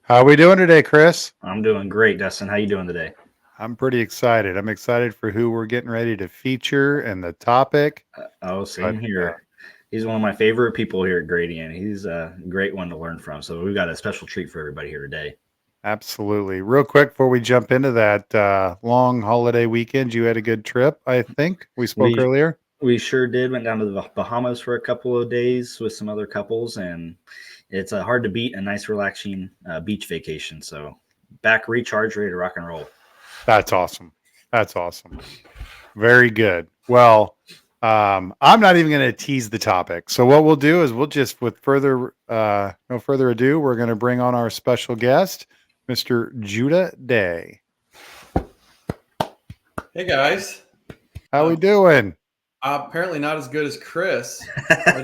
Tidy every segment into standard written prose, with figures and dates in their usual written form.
How are we doing today, Chris? I'm doing great, Dustin. How you doing today? I'm pretty excited. I'm excited for who we're getting ready to feature and the topic. Oh, But same here. He's one of my favorite people here at Gradient. He's a great one to learn from. So we've got a special treat for everybody here today. absolutely. Real quick before we jump into that long holiday weekend, you had a good trip, I think. We spoke We earlier. we sure did. Went down to the Bahamas for a couple of days with some other couples, and it's hard to beat a nice, relaxing beach vacation. So back recharge, ready to rock and roll. That's awesome. That's awesome. Very good. Well, I'm not even going to tease the topic. So what we'll do is we'll just, with no further ado, we're going to bring on our special guest, Mr. Judah Day. Hey guys. How we doing? Apparently not as good as Chris. I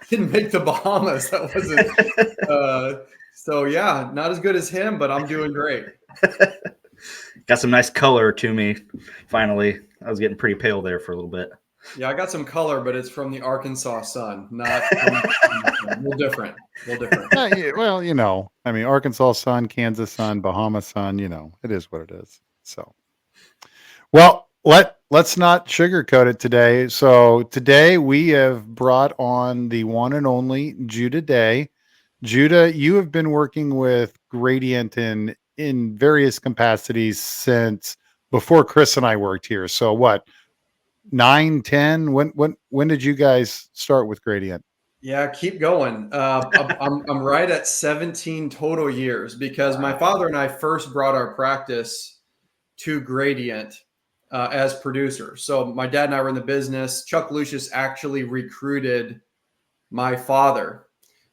didn't make the Bahamas. That wasn't. So yeah, not as good as him, but I'm doing great. Got some nice color to me. Finally, I was getting pretty pale there for a little bit. Yeah, I got some color, but it's from the Arkansas sun, not a little different. Well, I mean, Arkansas sun, Kansas sun, Bahama sun, it is what it is. So, well, let's not sugarcoat it today. So today we have brought on the one and only Judah Day. Judah, you have been working with Gradient in various capacities since before Chris and I worked here. So what, 9, 10? When did you guys start with Gradient? Yeah, keep going. I'm right at 17 total years because my father and I first brought our practice to Gradient as producers. So my dad and I were in the business. Chuck Lucius actually recruited my father.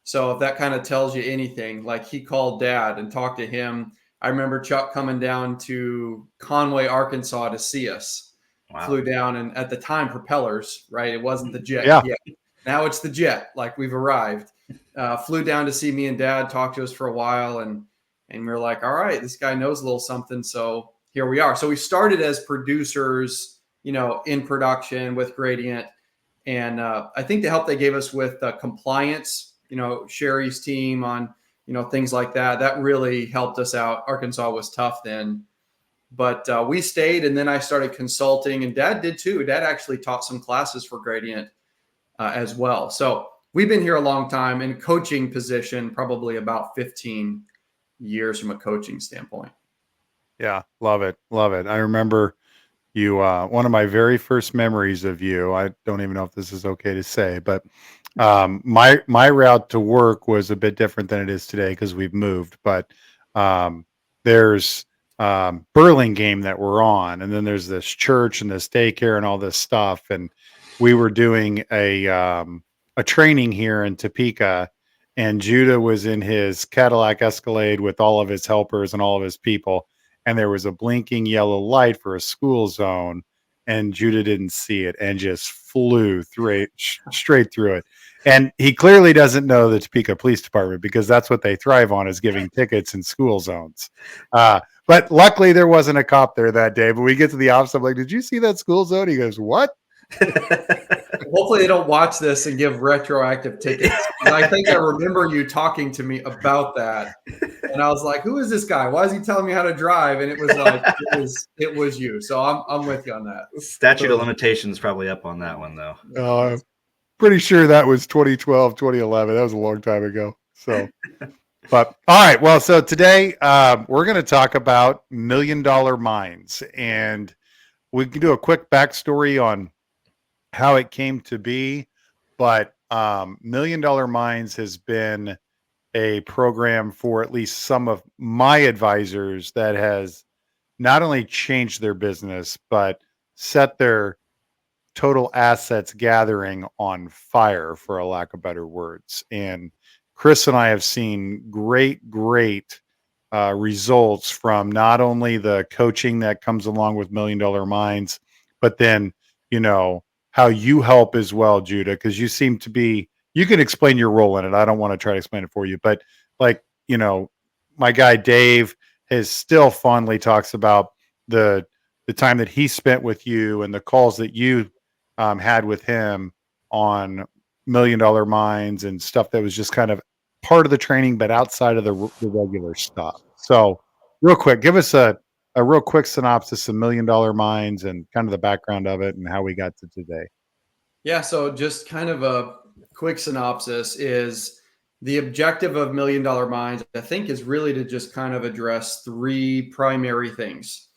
So if that kind of tells you anything, like he called dad and talked to him. I remember Chuck coming down to Conway, Arkansas to see us. Wow. Flew down, and at the time, propellers, right? It wasn't the jet Yeah. yet. Now it's the jet, like we've arrived. Flew down to see me and dad, talked to us for a while, and we were like, all right, this guy knows a little something. So here we are. So we started as producers, in production with Gradient. And I think the help they gave us with compliance, Sherry's team on, things like that really helped us out. Arkansas was tough then. But we stayed, and then I started consulting, and Dad did too. Dad actually taught some classes for Gradient as well. So we've been here a long time in coaching position, probably about 15 years from a coaching standpoint. Yeah, love it. Love it. I remember you, one of my very first memories of you, I don't even know if this is okay to say, but my route to work was a bit different than it is today because we've moved. But there's Burlingame that we're on, and then there's this church and this daycare and all this stuff. And we were doing a training here in Topeka, and Judah was in his Cadillac Escalade with all of his helpers and all of his people, and there was a blinking yellow light for a school zone, and Judah didn't see it and just flew straight through it. And he clearly doesn't know the Topeka Police Department because that's what they thrive on, is giving tickets in school zones. But luckily there wasn't a cop there that day. But we get to the office, I'm like, did you see that school zone? He goes, what? Hopefully they don't watch this and give retroactive tickets. I think I remember you talking to me about that, and I was like, "Who is this guy? Why is he telling me how to drive?" And it was like, it was you. So I'm with you on that. Statute of limitations probably up on that one though. Pretty sure that was 2012, 2011. That was a long time ago. So, but all right. Well, so today we're going to talk about $1 Million Minds, and we can do a quick backstory on how it came to be. But $1 Million Minds has been a program for at least some of my advisors that has not only changed their business, but set their total assets gathering on fire, for a lack of better words. And Chris and I have seen great results from not only the coaching that comes along with $1 Million Minds, but then, how you help as well, Judah, because you seem to be, you can explain your role in it. I don't want to try to explain it for you, but my guy Dave has still fondly talks about the time that he spent with you and the calls that you had with him on $1 Million Minds and stuff that was just kind of part of the training, but outside of the regular stuff. So real quick, give us a real quick synopsis of Million Dollar Minds and kind of the background of it and how we got to today. Yeah, so just kind of a quick synopsis is the objective of Million Dollar Minds, I think, is really to just kind of address three primary things.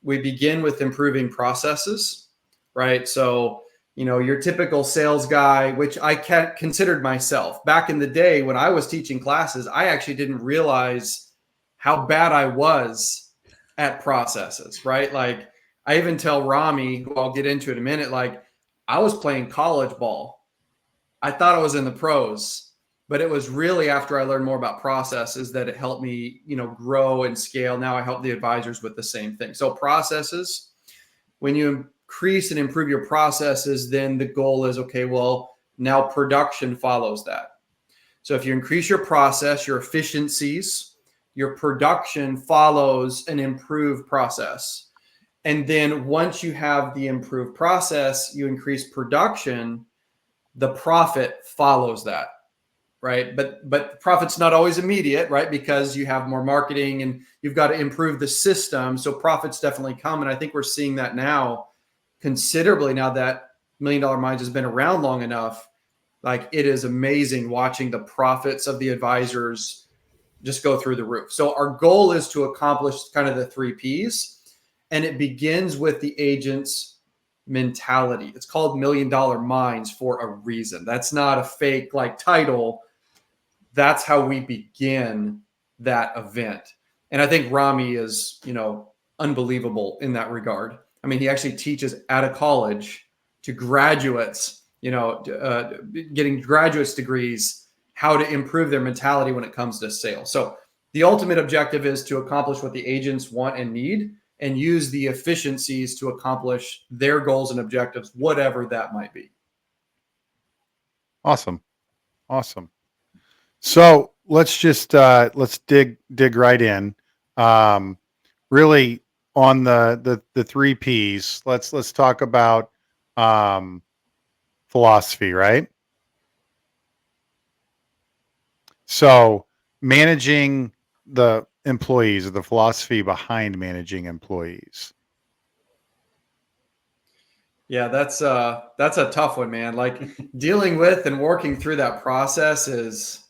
We begin with improving processes, right? So, your typical sales guy, which I considered myself back in the day when I was teaching classes, I actually didn't realize how bad I was at processes, right? Like I even tell Rami, who I'll get into in a minute, like I was playing college ball. I thought I was in the pros, but it was really after I learned more about processes that it helped me, grow and scale. Now I help the advisors with the same thing. So processes, when you increase and improve your processes, then the goal is, okay, well, now production follows that. So if you increase your process, your efficiencies, your production follows an improved process. And then once you have the improved process, you increase production, the profit follows that, right? But profit's not always immediate, right? Because you have more marketing and you've got to improve the system. So profits definitely come. And I think we're seeing that now considerably now that Million Dollar Minds has been around long enough. Like it is amazing watching the profits of the advisors just go through the roof. So our goal is to accomplish kind of the 3 Ps. And it begins with the agent's mentality. It's called Million Dollar Minds for a reason. That's not a fake title. That's how we begin that event. And I think Rami is, unbelievable in that regard. I mean, he actually teaches at a college to graduates, getting graduate's degrees, how to improve their mentality when it comes to sales. So the ultimate objective is to accomplish what the agents want and need, and use the efficiencies to accomplish their goals and objectives, whatever that might be. Awesome. So let's just let's dig right in. Really on the 3 Ps. Let's talk about philosophy, right? So managing the employees, or the philosophy behind managing employees. Yeah, that's a tough one, man. Like dealing with and working through that process is,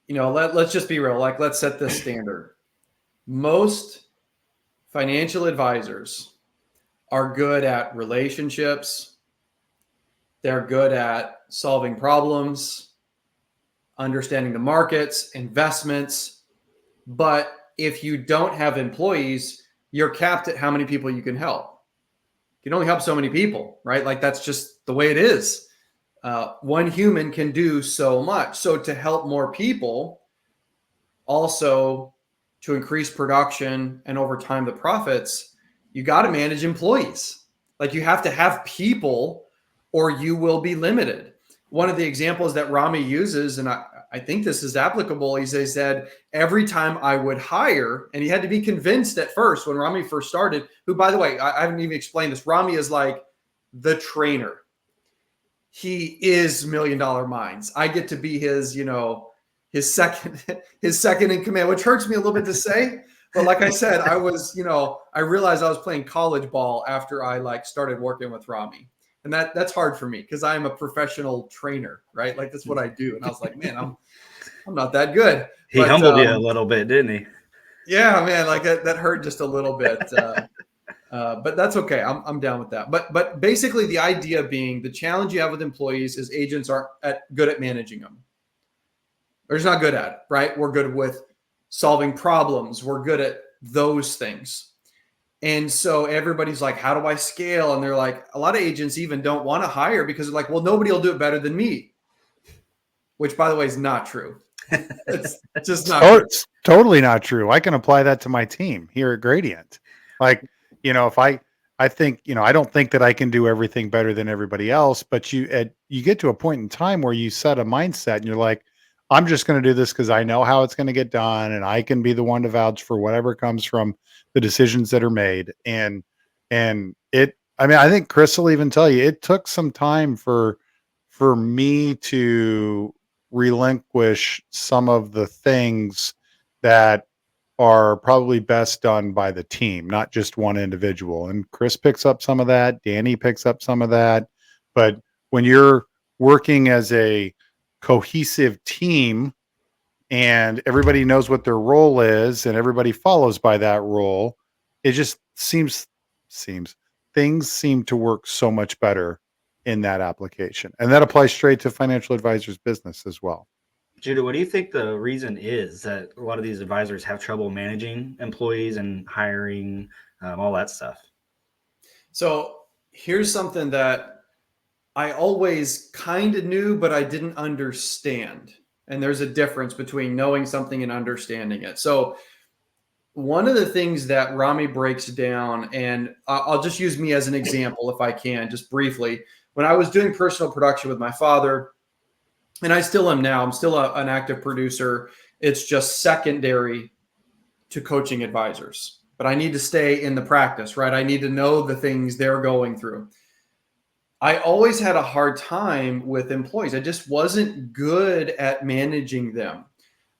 let's just be real. Like, let's set this standard. Most financial advisors are good at relationships. They're good at solving problems, understanding the markets, investments. But if you don't have employees, you're capped at how many people you can help. You can only help so many people, right? Like that's just the way it is. One human can do so much. So to help more people, also to increase production and over time the profits, you got to manage employees. Like you have to have people or you will be limited. One of the examples that Rami uses, and I think this is applicable, he said, every time I would hire, and he had to be convinced at first when Rami first started, who, by the way, I haven't even explained this. Rami is like the trainer. He is Million Dollar Minds. I get to be his, his second in command, which hurts me a little bit to say. But like I said, I was, I realized I was playing college ball after I started working with Rami. And that's hard for me because I'm a professional trainer, right? Like that's what I do. And I was like, man, I'm not that good. He humbled you a little bit, didn't he? Yeah, man, like that hurt just a little bit. But that's okay. I'm down with that. But basically the idea being the challenge you have with employees is agents aren't good at managing them. They're just not good at it, right? We're good with solving problems. We're good at those things. And so everybody's like, how do I scale? And they're like, a lot of agents even don't want to hire because they're like, well, nobody will do it better than me, which by the way is not true. It's just not true. It's totally not true. I can apply that to my team here at Gradient. Like, if I think, I don't think that I can do everything better than everybody else, but you get to a point in time where you set a mindset and you're like, I'm just going to do this because I know how it's going to get done. And I can be the one to vouch for whatever comes from the decisions that are made. I think Chris will even tell you, it took some time for me to relinquish some of the things that are probably best done by the team, not just one individual. And Chris picks up some of that, Danny picks up some of that. But when you're working as a cohesive team and everybody knows what their role is and everybody follows by that role, it just seems things seem to work so much better in that application. And that applies straight to financial advisors business as well. Judah, what do you think the reason is that a lot of these advisors have trouble managing employees and hiring, all that stuff? So here's something that I always kind of knew, but I didn't understand. And there's a difference between knowing something and understanding it. So one of the things that Rami breaks down, and I'll just use me as an example if I can, just briefly. When I was doing personal production with my father, and I still am now, I'm still an active producer. It's just secondary to coaching advisors, but I need to stay in the practice, right? I need to know the things they're going through. I always had a hard time with employees. I just wasn't good at managing them.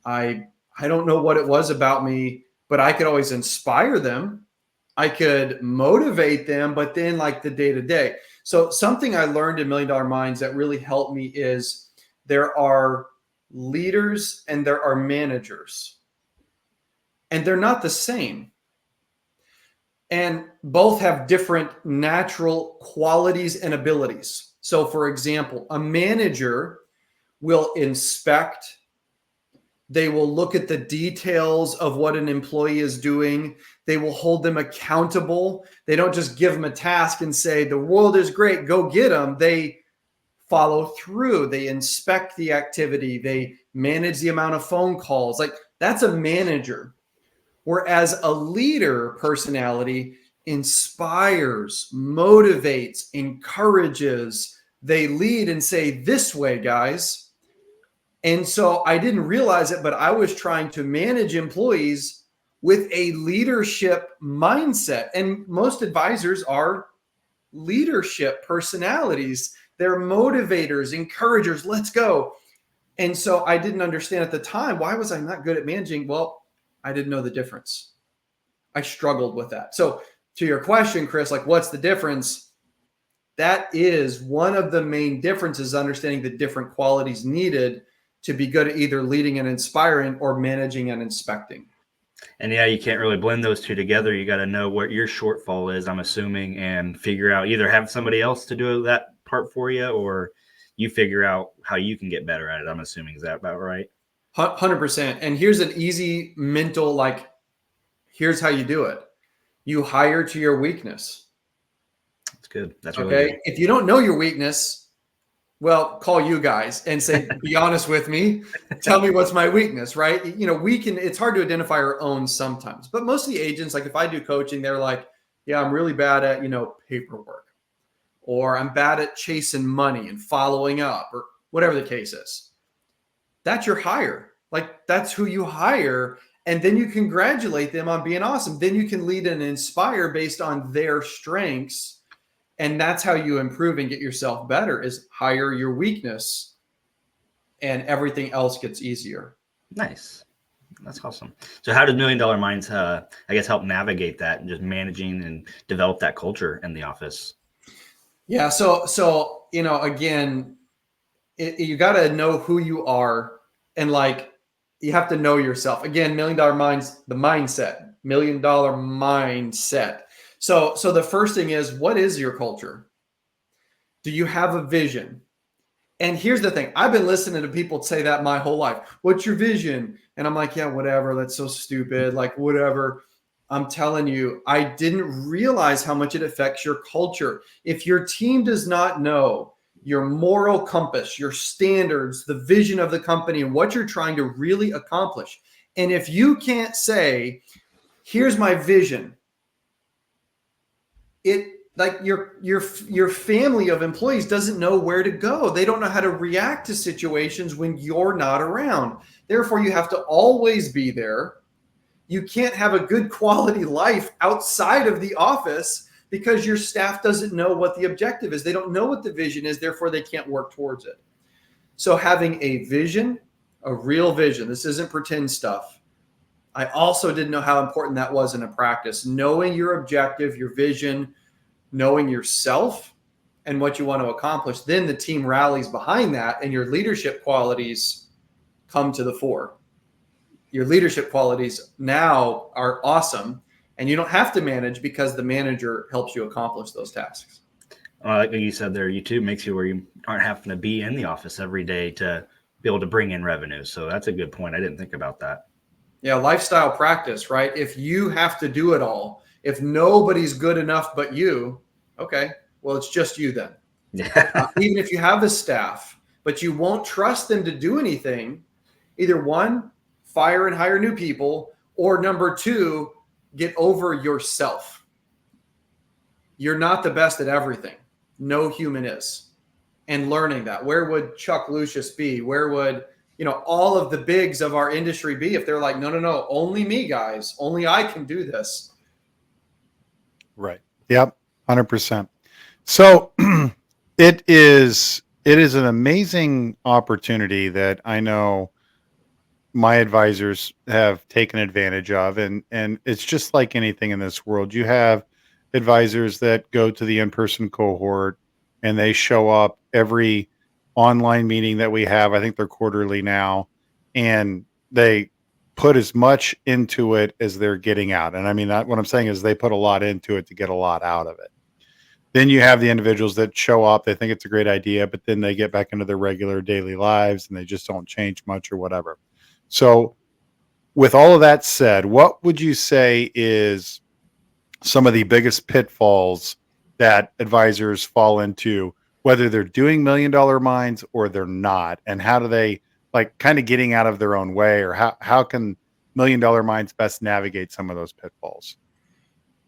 I don't know what it was about me, but I could always inspire them. I could motivate them, but then like the day to day. So something I learned in $1 Million Minds that really helped me is there are leaders and there are managers, and they're not the same. And both have different natural qualities and abilities. So for example, a manager will inspect. They will look at the details of what an employee is doing. They will hold them accountable. They don't just give them a task and say, the world is great, go get them. They follow through. They inspect the activity. They manage the amount of phone calls. Like, that's a manager. Whereas a leader personality inspires, motivates, encourages. They lead and say, this way, guys. And so I didn't realize it, but I was trying to manage employees with a leadership mindset. And most advisors are leadership personalities. They're motivators, encouragers, let's go. And so I didn't understand at the time, why was I not good at managing? Well, I didn't know the difference. I struggled with that. So to your question, Chris, like, what's the difference? That is one of the main differences, understanding the different qualities needed to be good at either leading and inspiring or managing and inspecting. And yeah, you can't really blend those two together. You got to know what your shortfall is, I'm assuming, and figure out, either have somebody else to do that part for you, or you figure out how you can get better at it. I'm assuming. Is that about right? 100%. And here's an easy mental, like, here's how you do it. You hire to your weakness. That's good. That's really okay. Good. If you don't know your weakness, well, call you guys and say, be honest with me. Tell me what's my weakness, right? You know, it's hard to identify our own sometimes, but most of the agents, like if I do coaching, they're like, yeah, I'm really bad at, paperwork, or I'm bad at chasing money and following up, or whatever the case is. That's your hire. Like, that's who you hire. And then you congratulate them on being awesome. Then you can lead and inspire based on their strengths. And that's how you improve and get yourself better, is hire your weakness, and everything else gets easier. Nice. That's awesome. So how did $1 Million Minds, I guess, help navigate that and just managing and develop that culture in the office? Yeah. So, again, you got to know who you are, and you have to know yourself. Again, $1 Million Minds, the mindset, $1 Million mindset. So the first thing is, what is your culture? Do you have a vision? And here's the thing. I've been listening to people say that my whole life. What's your vision? And I'm like, yeah, whatever. That's so stupid. Like, whatever. I'm telling you, I didn't realize how much it affects your culture. If your team does not know your moral compass, your standards, the vision of the company, and what you're trying to really accomplish, and if you can't say, here's my vision, your family of employees doesn't know where to go. They don't know how to react to situations when you're not around. Therefore, you have to always be there. You can't have a good quality life outside of the office because your staff doesn't know what the objective is. They don't know what the vision is. Therefore, they can't work towards it. So having a vision, a real vision, this isn't pretend stuff. I also didn't know how important that was in a practice. Knowing your objective, your vision, knowing yourself and what you want to accomplish, then the team rallies behind that and your leadership qualities come to the fore. Your leadership qualities now are awesome, and you don't have to manage because the manager helps you accomplish those tasks. Like you said there, YouTube makes you where you aren't having to be in the office every day to be able to bring in revenue. So that's a good point. I didn't think about that. Yeah, lifestyle practice, right? If you have to do it all, if nobody's good enough but you, okay, well, it's just you then. Yeah. Even if you have the staff, but you won't trust them to do anything, either one, fire and hire new people, or number two, get over yourself. You're not the best at everything. No human is. And learning that. Where would Chuck Lucius be? Where would, all of the bigs of our industry be if they're like, no, only me, guys. Only I can do this. Right. Yep. 100%. So it is an amazing opportunity that I know my advisors have taken advantage of. And it's just like anything in this world. You have advisors that go to the in-person cohort and they show up every online meeting that we have. I think they're quarterly now, and they put as much into it as they're getting out. And I mean, what I'm saying is they put a lot into it to get a lot out of it. Then you have the individuals that show up, they think it's a great idea, but then they get back into their regular daily lives and they just don't change much or whatever. So with all of that said, what would you say is some of the biggest pitfalls that advisors fall into, whether they're doing $1 million minds or they're not? And how do they, like, kind of getting out of their own way, or how can $1 million minds best navigate some of those pitfalls?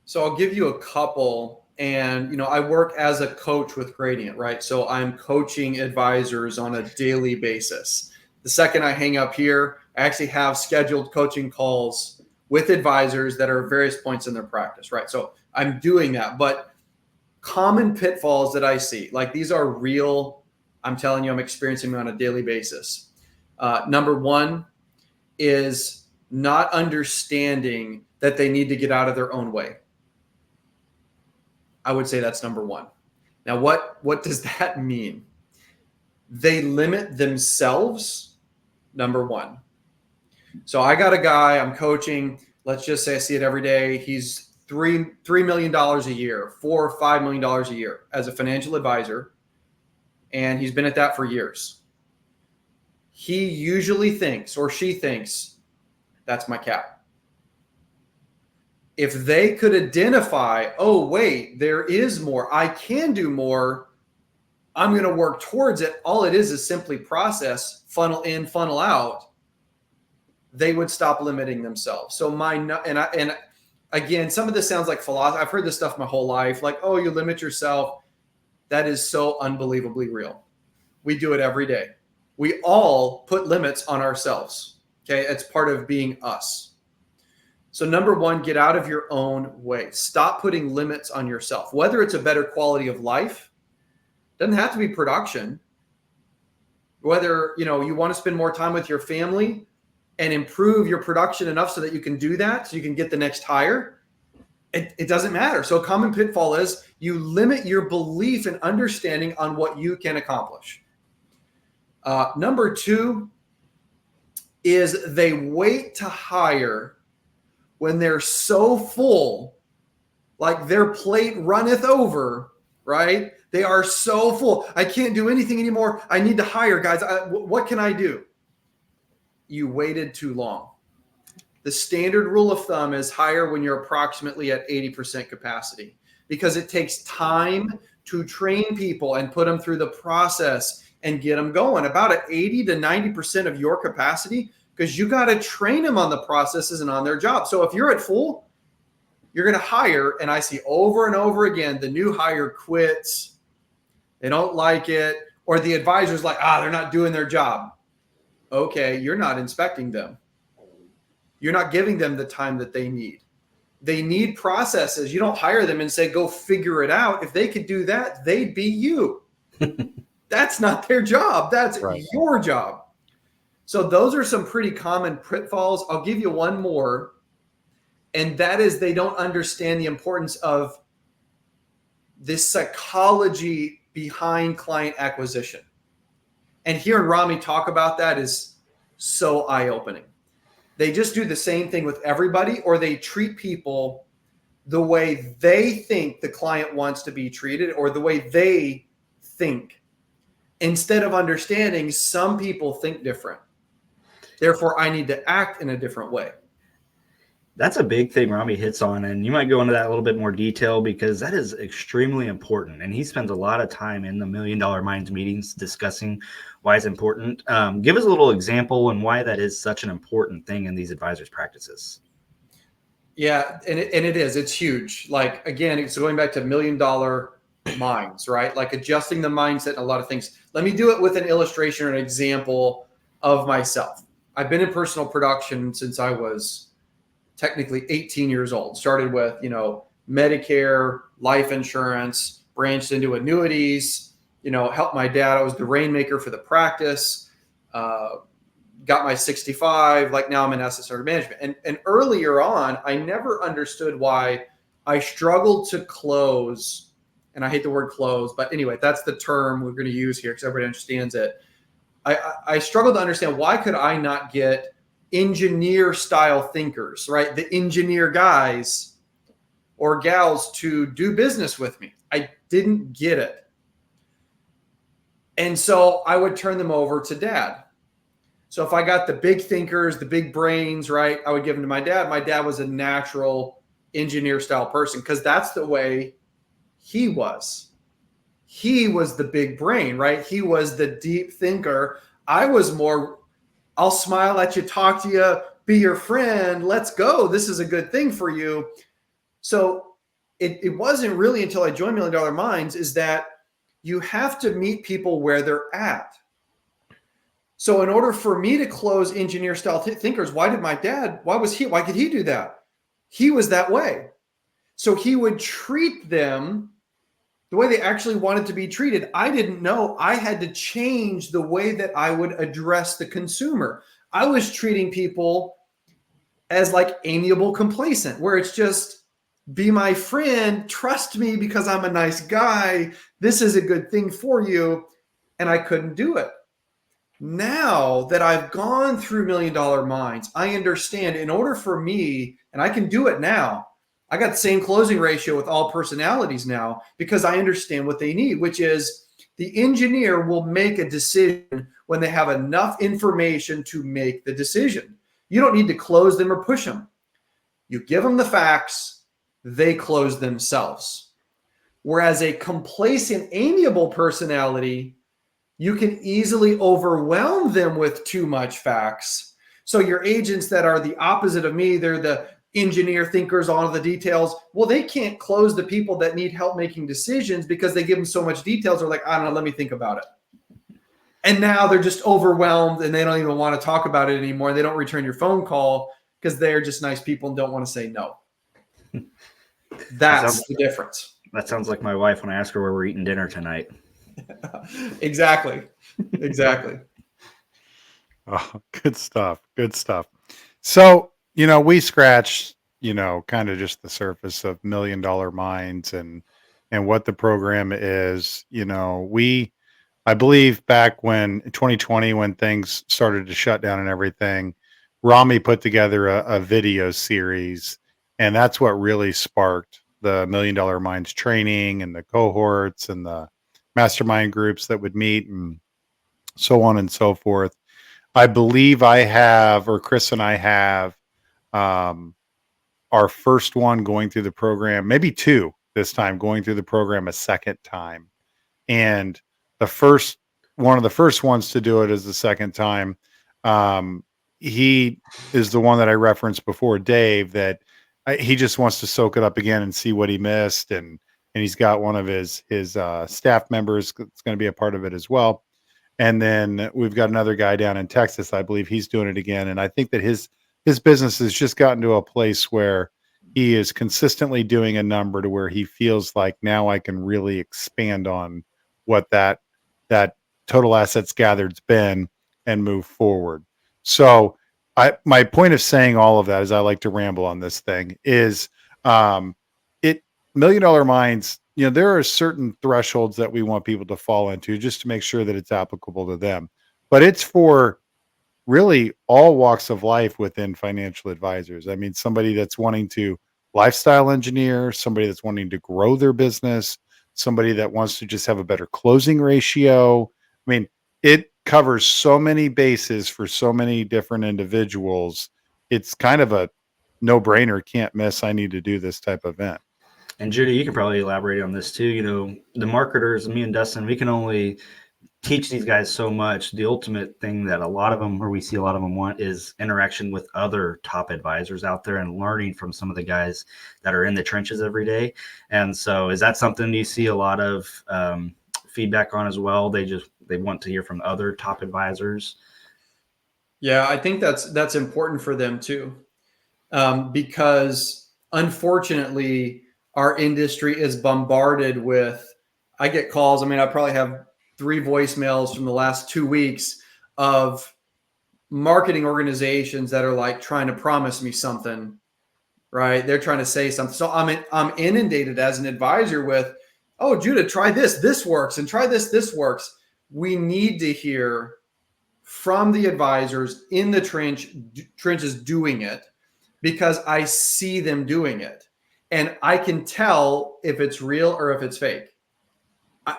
So I'll give you a couple. And, I work as a coach with Gradient, right? So I'm coaching advisors on a daily basis. The second I hang up here, I actually have scheduled coaching calls with advisors that are at various points in their practice, right? So I'm doing that. But common pitfalls that I see, like, these are real, I'm telling you, I'm experiencing them on a daily basis. Number one is not understanding that they need to get out of their own way. I would say that's number one. Now, what does that mean? They limit themselves, number one. So I got a guy I'm coaching. Let's just say I see it every day. He's $3 million a year, $4 or $5 million a year as a financial advisor. And he's been at that for years. He usually thinks, or she thinks, that's my cap. If they could identify, oh, wait, there is more, I can do more, I'm going to work towards it. All it is simply process, funnel in, funnel out. They would stop limiting themselves. So again, some of this sounds like philosophy. I've heard this stuff my whole life, like, oh, you limit yourself. That is so unbelievably real. We do it every day. We all put limits on ourselves. Okay. It's part of being us. So number one, get out of your own way. Stop putting limits on yourself, whether it's a better quality of life. Doesn't have to be production. Whether, you want to spend more time with your family and improve your production enough so that you can do that, so you can get the next hire. It doesn't matter. So a common pitfall is you limit your belief and understanding on what you can accomplish. Number two is they wait to hire when they're so full, like their plate runneth over, right? They are so full. I can't do anything anymore. I need to hire, guys. What can I do? You waited too long. The standard rule of thumb is hire when you're approximately at 80% capacity, because it takes time to train people and put them through the process and get them going. About at 80 to 90% of your capacity, because you got to train them on the processes and on their job. So if you're at full, you're going to hire. And I see over and over again, the new hire quits. They don't like it. Or the advisor's like, they're not doing their job. Okay, you're not inspecting them. You're not giving them the time that they need. They need processes. You don't hire them and say, go figure it out. If they could do that, they'd be you. That's not their job. That's Right. your job. So those are some pretty common pitfalls. I'll give you one more, and that is they don't understand the importance of this psychology behind client acquisition. And hearing Rami talk about that is so eye-opening. They just do the same thing with everybody, or they treat people the way they think the client wants to be treated or the way they think, instead of understanding some people think different. Therefore, I need to act in a different way. That's a big thing Rami hits on, and you might go into that a little bit more detail because that is extremely important. And he spends a lot of time in the $1 Million Minds meetings discussing why it's important. Give us a little example and why that is such an important thing in these advisors' practices. Yeah, and it is. It's huge. Like, again, it's going back to $1 Million Minds, right? Like adjusting the mindset and a lot of things. Let me do it with an illustration or an example of myself. I've been in personal production since I was technically 18 years old. Started with, Medicare, life insurance, branched into annuities, helped my dad. I was the rainmaker for the practice, got my 65, like now I'm in asset under management. And earlier on, I never understood why I struggled to close. And I hate the word close, but anyway, that's the term we're going to use here because everybody understands it. I struggled to understand why could I not get engineer style thinkers, right? The engineer guys or gals to do business with me. I didn't get it. And so I would turn them over to dad. So if I got the big thinkers, the big brains, right, I would give them to my dad. My dad was a natural engineer style person because that's the way he was. He was the big brain, right? He was the deep thinker. I was more, I'll smile at you, talk to you, be your friend. Let's go. This is a good thing for you. So it wasn't really until I joined $1 Million Minds is that you have to meet people where they're at. So in order for me to close engineer style thinkers, why could he do that? He was that way. So he would treat them the way they actually wanted to be treated. I didn't know I had to change the way that I would address the consumer. I was treating people as like amiable complacent, where it's just be my friend, trust me because I'm a nice guy. This is a good thing for you. And I couldn't do it. Now that I've gone through $1 Million Minds, I understand in order for me, and I can do it now, I got the same closing ratio with all personalities now because I understand what they need, which is the engineer will make a decision when they have enough information to make the decision. You don't need to close them or push them. You give them the facts, they close themselves. Whereas a complacent, amiable personality, you can easily overwhelm them with too much facts. So your agents that are the opposite of me, they're the engineer thinkers on the details. Well, they can't close the people that need help making decisions because they give them so much details. They're like, I don't know, let me think about it. And now they're just overwhelmed and they don't even want to talk about it anymore. They don't return your phone call because they're just nice people and don't want to say no. That's the difference. That sounds like my wife when I ask her where we're eating dinner tonight. Exactly. Oh, good stuff. Good stuff. So, we scratched, kind of just the surface of $1 Million Minds and what the program is. I believe back when 2020, when things started to shut down and everything, Rami put together a video series, and that's what really sparked the $1 Million Minds training and the cohorts and the mastermind groups that would meet and so on and so forth. I believe I have, or Chris and I have, our first one going through the program, maybe two this time, going through the program a second time. And one of the first ones to do it is the second time. He is the one that I referenced before, Dave, that he just wants to soak it up again and see what he missed. And he's got one of his staff members that's going to be a part of it as well. And then we've got another guy down in Texas. I believe he's doing it again. And I think that his business has just gotten to a place where he is consistently doing a number to where he feels like now I can really expand on what that total assets gathered's been and move forward. So my point of saying all of that is I like to ramble on this thing is it $1 million mines, there are certain thresholds that we want people to fall into just to make sure that it's applicable to them. But it's for really all walks of life within financial advisors. I mean, somebody that's wanting to lifestyle engineer, somebody that's wanting to grow their business, somebody that wants to just have a better closing ratio. I mean, it covers so many bases for so many different individuals. It's kind of a no-brainer, can't miss. I need to do this type of event. And Judy, you can probably elaborate on this too. The marketers, me and Dustin, we can only teach these guys so much. The ultimate thing that a lot of them, or we see a lot of them want, is interaction with other top advisors out there and learning from some of the guys that are in the trenches every day. And so is that something you see a lot of feedback on as well? They want to hear from other top advisors. Yeah, I think that's important for them too, because unfortunately our industry is bombarded with, I get calls. I mean, I probably have 3 voicemails from the last 2 weeks of marketing organizations that are like trying to promise me something, right? They're trying to say something. So I'm inundated as an advisor with, oh, Judah, try this. This works. And try this. This works. We need to hear from the advisors in the trenches doing it, because I see them doing it. And I can tell if it's real or if it's fake.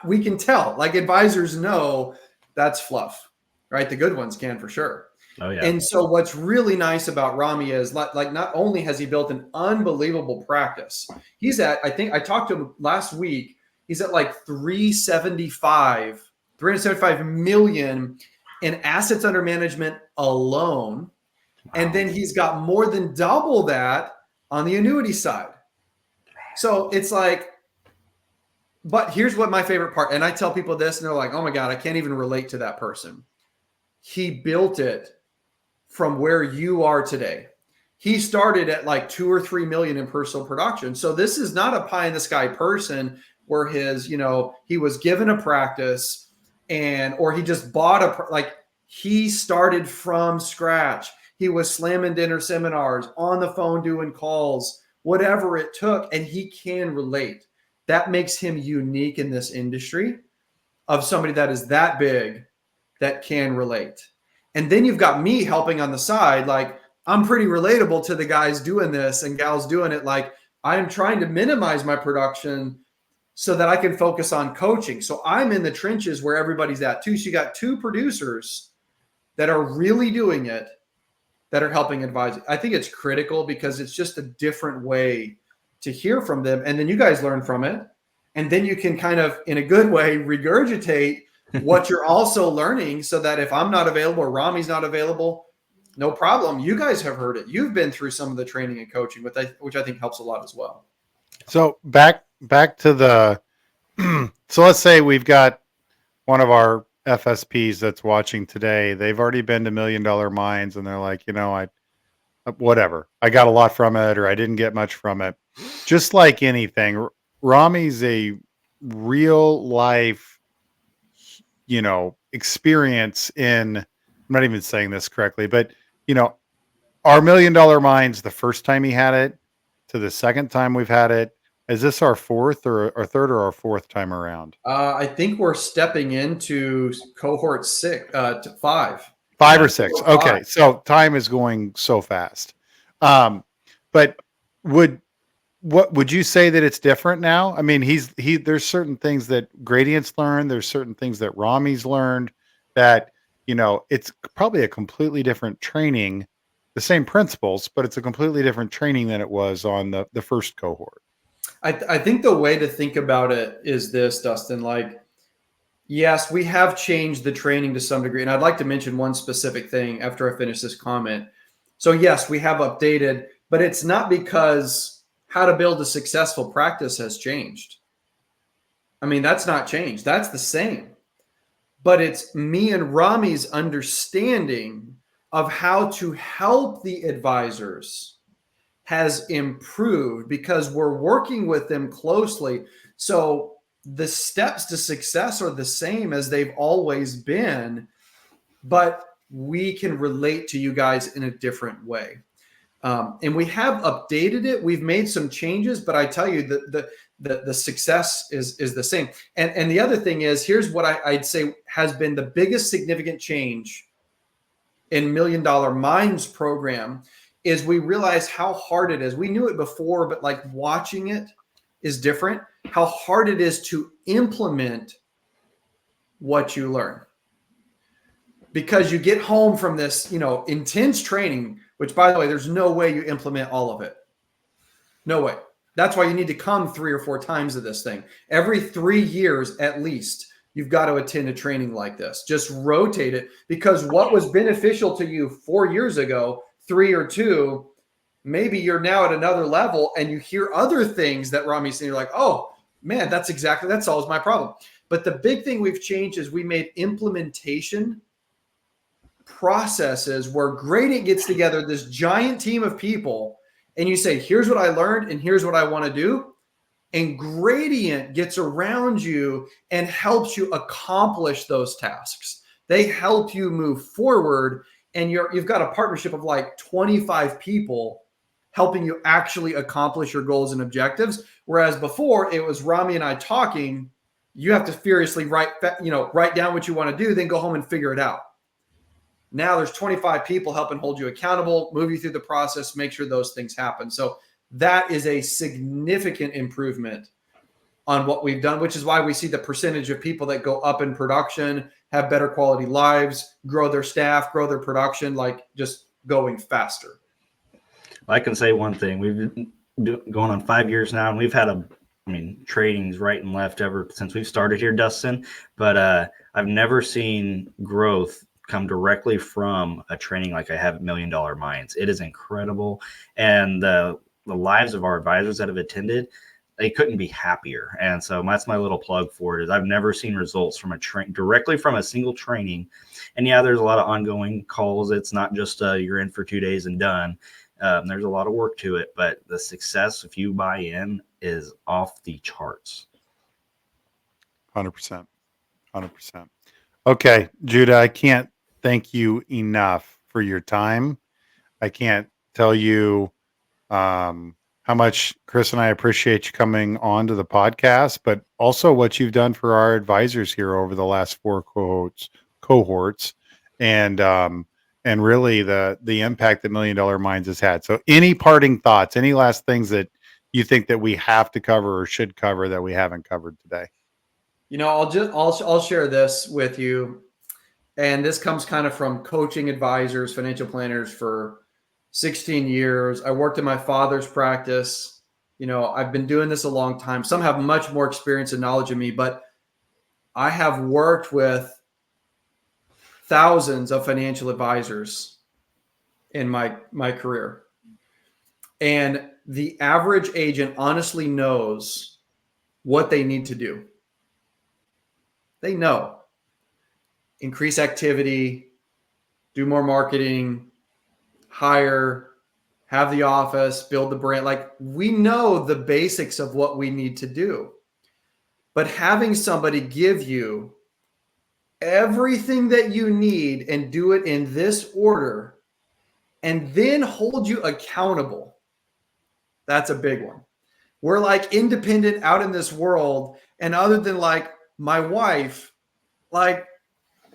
We can tell, like advisors know that's fluff, right? The good ones can for sure. Oh yeah. And so what's really nice about Rami is like not only has he built an unbelievable practice, he's at, I think I talked to him last week, he's at like 375 million in assets under management alone. Wow. And then he's got more than double that on the annuity side. So it's like, but here's what my favorite part, and I tell people this and they're like, oh my God, I can't even relate to that person. He built it from where you are today. He started at like 2 or 3 million in personal production. So this is not a pie in the sky person where he was given a practice or he just bought he started from scratch. He was slamming dinner seminars, on the phone doing calls, whatever it took, and he can relate. That makes him unique in this industry of somebody that is that big that can relate. And then you've got me helping on the side. Like, I'm pretty relatable to the guys doing this and gals doing it. Like, I am trying to minimize my production so that I can focus on coaching. So I'm in the trenches where everybody's at too. So you got 2 producers that are really doing it, that are helping advise. I think it's critical because it's just a different way to hear from them. And then you guys learn from it. And then you can kind of, in a good way, regurgitate what you're also learning, so that if I'm not available or Rami's not available, no problem. You guys have heard it. You've been through some of the training and coaching, which I think helps a lot as well. So back to the, so let's say we've got one of our FSPs that's watching today. They've already been to $1 million mines and they're like, whatever. I got a lot from it, or I didn't get much from it. Just like anything, Rami's a real life, experience in, I'm not even saying this correctly, but our $1 million mines, the first time he had it to the second time we've had it, is this our 4th or our 3rd or our 4th time around? I think we're stepping into cohort 5. 5 or 6. Okay. So time is going so fast. But what would you say that it's different now? I mean, there's certain things that Gradient's learned. There's certain things that Rami's learned that, it's probably a completely different training, the same principles, but it's a completely different training than it was on the first cohort. I think the way to think about it is this, Dustin, like, yes, we have changed the training to some degree. And I'd like to mention one specific thing after I finish this comment. So yes, we have updated, but it's not because how to build a successful practice has changed. I mean, that's not changed. That's the same. But it's me and Rami's understanding of how to help the advisors has improved because we're working with them closely. So, the steps to success are the same as they've always been, but we can relate to you guys in a different way. And we have updated it. We've made some changes, but I tell you that the success is the same. And the other thing is, here's what I'd say has been the biggest significant change in $1 Million Minds program is we realize how hard it is. We knew it before, but like watching it is different. How hard it is to implement what you learn. Because you get home from this, intense training, which by the way, there's no way you implement all of it. No way. That's why you need to come 3 or 4 times to this thing. Every 3 years at least, you've got to attend a training like this. Just rotate it, because what was beneficial to you 4 years ago, 3 or 2, maybe you're now at another level and you hear other things that Rami's saying. You're like, oh man, that solves my problem. But the big thing we've changed is we made implementation processes where Gradient gets together this giant team of people and you say, here's what I learned and here's what I want to do. And Gradient gets around you and helps you accomplish those tasks. They help you move forward, and you've got a partnership of like 25 people helping you actually accomplish your goals and objectives. Whereas before it was Rami and I talking, you have to furiously write down what you want to do, then go home and figure it out. Now there's 25 people helping hold you accountable, move you through the process, make sure those things happen. So that is a significant improvement on what we've done, which is why we see the percentage of people that go up in production, have better quality lives, grow their staff, grow their production, like just going faster. I can say one thing. We've been going on 5 years now, and we've had trainings right and left ever since we've started here, Dustin. But I've never seen growth come directly from a training like I have at $1 Million Minds. It is incredible. And the lives of our advisors that have attended, they couldn't be happier. And so that's my little plug for it. Is I've never seen results from directly from a single training. And yeah, there's a lot of ongoing calls. It's not just you're in for 2 days and done. There's a lot of work to it, but the success, if you buy in, is off the charts. 100%. Okay, Judah, I can't thank you enough for your time. I can't tell you how much Chris and I appreciate you coming on to the podcast, but also what you've done for our advisors here over the last 4 cohorts, and really the impact that $1 Million Minds has had. So any parting thoughts, any last things that you think that we have to cover or should cover that we haven't covered today? I'll share this with you. And this comes kind of from coaching advisors, financial planners for 16 years. I worked in my father's practice. I've been doing this a long time. Some have much more experience and knowledge than me, but I have worked with thousands of financial advisors in my career. And the average agent honestly knows what they need to do. They know. Increase activity, do more marketing, hire, have the office, build the brand. Like, we know the basics of what we need to do. But having somebody give you everything that you need and do it in this order and then hold you accountable, that's a big one. We're like independent out in this world, and other than like my wife, like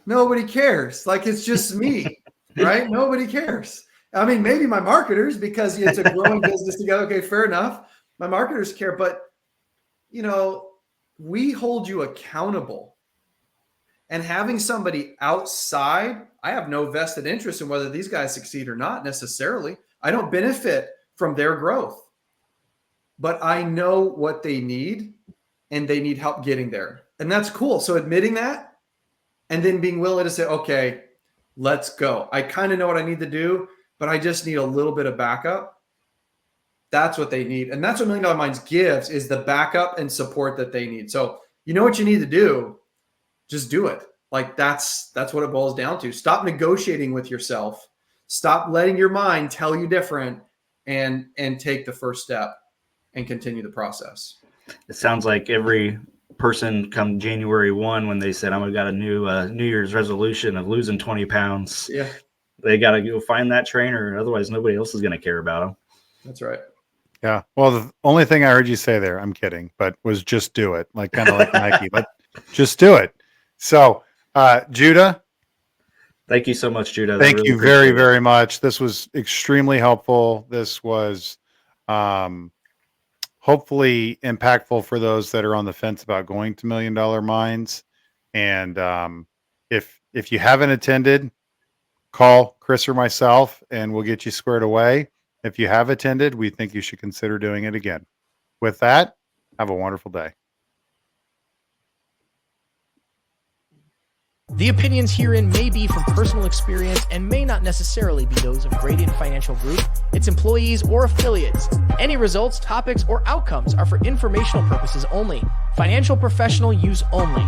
nobody cares. Like, it's just me, right? Nobody cares. I mean, maybe my marketers, because it's a growing business together. Okay, fair enough. My marketers care, but we hold you accountable. And having somebody outside, I have no vested interest in whether these guys succeed or not necessarily. I don't benefit from their growth, but I know what they need, and they need help getting there. And that's cool. So admitting that, and then being willing to say, okay, let's go. I kind of know what I need to do, but I just need a little bit of backup. That's what they need. And that's what $1 Million Minds gives, is the backup and support that they need. So you know what you need to do, just do it. Like, that's what it boils down to. Stop negotiating with yourself. Stop letting your mind tell you different, and take the first step and continue the process. It sounds like every person come January 1 when they said, "I'm got a New Year's resolution of losing 20 pounds." Yeah, They got to go find that trainer, otherwise nobody else is going to care about them. that's right. Yeah. Well, the only thing I heard you say there, I'm kidding, but was just do it. Like kind of like Nike, but just do it. So, Judah, Thank you so much, Judah. I thank really you appreciate very, it. very much. This was extremely helpful. This was hopefully impactful for those that are on the fence about going to $1 Million Minds. And if you haven't attended, call Chris or myself and we'll get you squared away. If you have attended, we think you should consider doing it again. With that, have a wonderful day. The opinions herein may be from personal experience and may not necessarily be those of Gradient Financial Group, its employees, or affiliates. Any results, topics, or outcomes are for informational purposes only. Financial professional use only.